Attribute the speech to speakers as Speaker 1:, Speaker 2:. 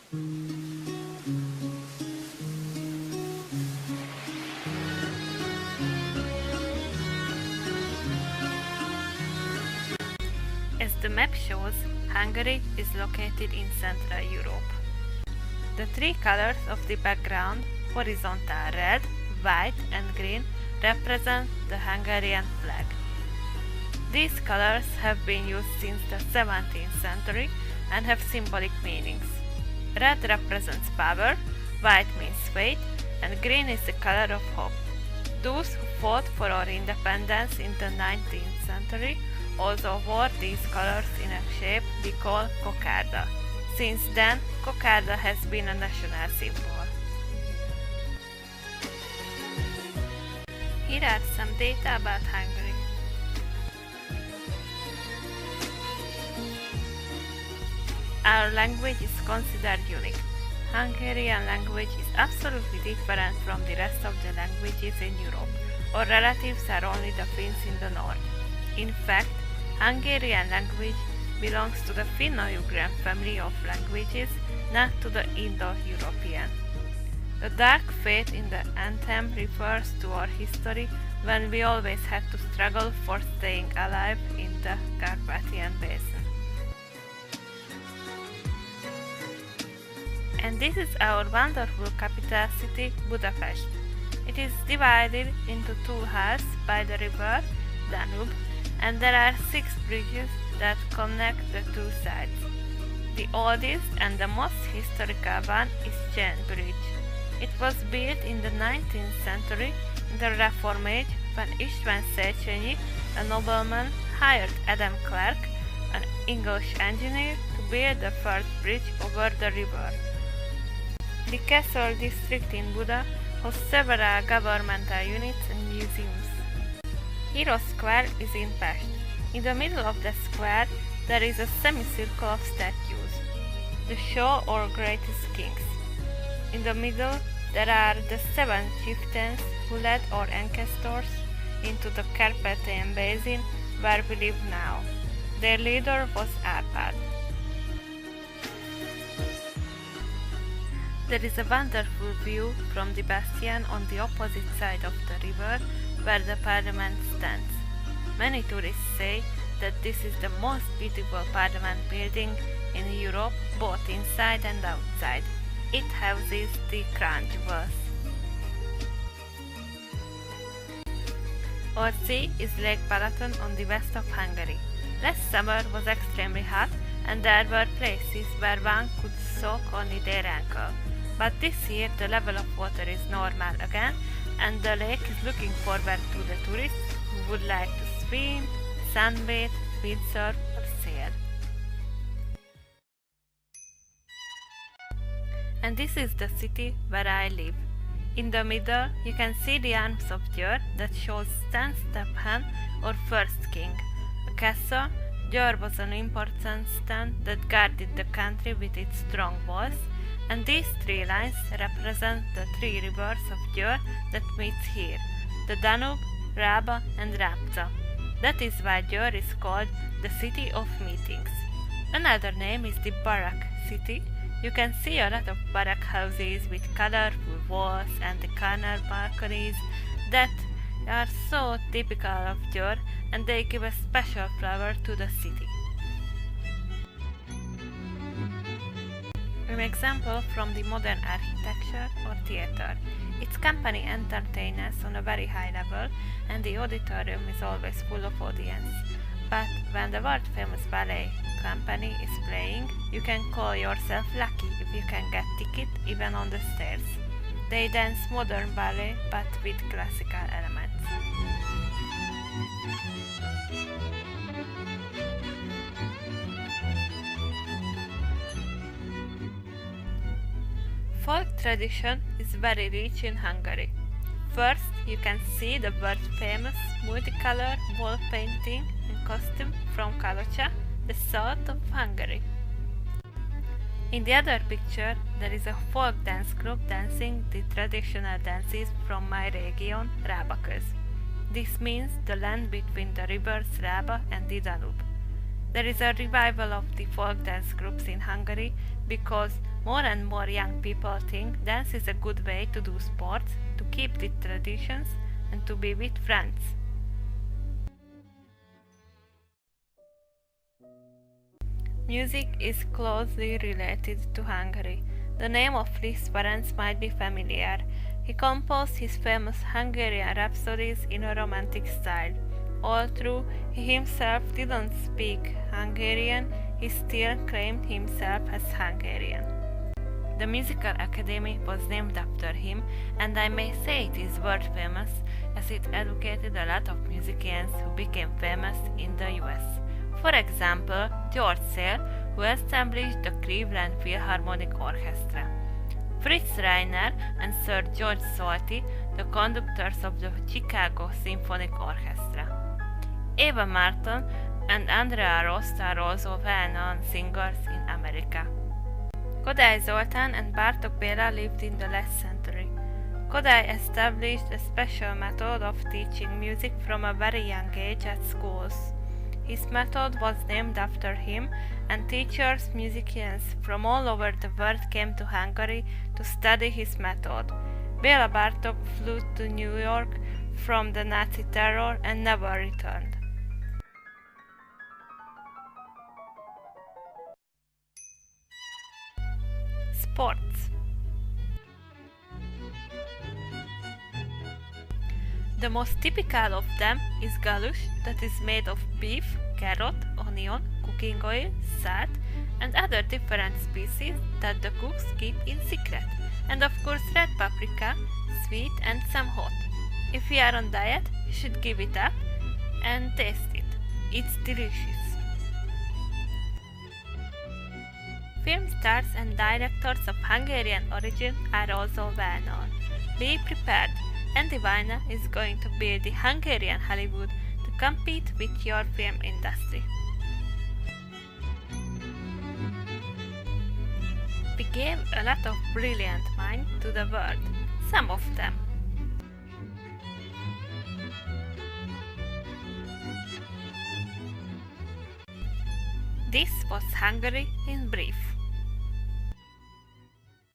Speaker 1: As the map shows, Hungary is located in Central Europe. The three colors of the background, horizontal red, white and green, represent the Hungarian flag. These colors have been used since the 17th century and have symbolic meanings. Red represents power, white means faith, and green is the color of hope. Those who fought for our independence in the 19th century also wore these colors in a shape we call kokarda. Since then, kokarda has been a national symbol. Here are some data about Hungary. Our language is considered unique. Hungarian language is absolutely different from the rest of the languages in Europe. Our relatives are only the Finns in the north. In fact, Hungarian language belongs to the Finno-Ugrian family of languages, not to the Indo-European. The dark fate in the anthem refers to our history when we always had to struggle for staying alive in the Carpathian Basin. And this is our wonderful capital city, Budapest. It is divided into two halves by the river Danube, and there are 6 bridges that connect the two sides. The oldest and the most historical one is Chain Bridge. It was built in the 19th century in the Reform Age when István Széchenyi, a nobleman, hired Adam Clark, an English engineer, to build the first bridge over the river. The castle district in Buda hosts several governmental units and museums. Hero Square is in Pest. In the middle of the square there is a semicircle of statues, the show or greatest kings. In the middle there are the 7 chieftains who led our ancestors into the Carpathian Basin where we live now. Their leader was Árpád. There is a wonderful view from the bastion on the opposite side of the river where the parliament stands. Many tourists say that this is the most beautiful parliament building in Europe, both inside and outside. It houses the crown jewels. Orsi is Lake Balaton on the west of Hungary. Last summer was extremely hot and there were places where one could soak only their ankle. But this year the level of water is normal again and the lake is looking forward to the tourists who would like to swim, sunbathe, windsurf or sail. And this is the city where I live. In the middle you can see the arms of Győr that shows Szent Stephen or first king. A castle, Győr was an important stand that guarded the country with its strong walls, and these 3 lines represent the 3 rivers of Győr that meets here, the Danube, Rába and Rábca. That is why Győr is called the City of Meetings. Another name is the Barak City. You can see a lot of barrack houses with colorful walls and the corner balconies that are so typical of Győr and they give a special flavor to the city. An example from the modern architecture or theater. Its company entertains on a very high level and the auditorium is always full of audience. But when the world famous ballet company is playing, you can call yourself lucky if you can get ticket even on the stairs. They dance modern ballet but with classical elements. Folk tradition is very rich in Hungary. First, you can see the world famous multicolor wall painting and costume from Kalocsa, the south of Hungary. In the other picture, there is a folk dance group dancing the traditional dances from my region, Rábaköz. This means the land between the rivers Rába and the Danube. There is a revival of the folk dance groups in Hungary because More and more young people think dance is a good way to do sports, to keep the traditions, and to be with friends. Music is closely related to Hungary. The name of Liszt Ferenc might be familiar. He composed his famous Hungarian rhapsodies in a romantic style. Although he himself didn't speak Hungarian, he still claimed himself as Hungarian. The Musical Academy was named after him, and I may say it is world famous as it educated a lot of musicians who became famous in the US. For example, George Sale, who established the Cleveland Philharmonic Orchestra. Fritz Reiner and Sir George Solti, the conductors of the Chicago Symphonic Orchestra. Eva Martin and Andrea Rost are also well-known singers in America. Kodály Zoltán and Bartók Béla lived in the last century. Kodály established a special method of teaching music from a very young age at schools. His method was named after him, and teachers, musicians from all over the world came to Hungary to study his method. Béla Bartók flew to New York from the Nazi terror and never returned. Sports. The most typical of them is galush, that is made of beef, carrot, onion, cooking oil, salt, and other different species that the cooks keep in secret, and of course red paprika, sweet and some hot. If you are on diet, you should give it up and taste it. It's delicious. Film stars and directors of Hungarian origin are also well known. Be prepared. Andy Vajna is going to build the Hungarian Hollywood to compete with your film industry. We gave a lot of brilliant minds to the world, some of them. This was Hungary in brief.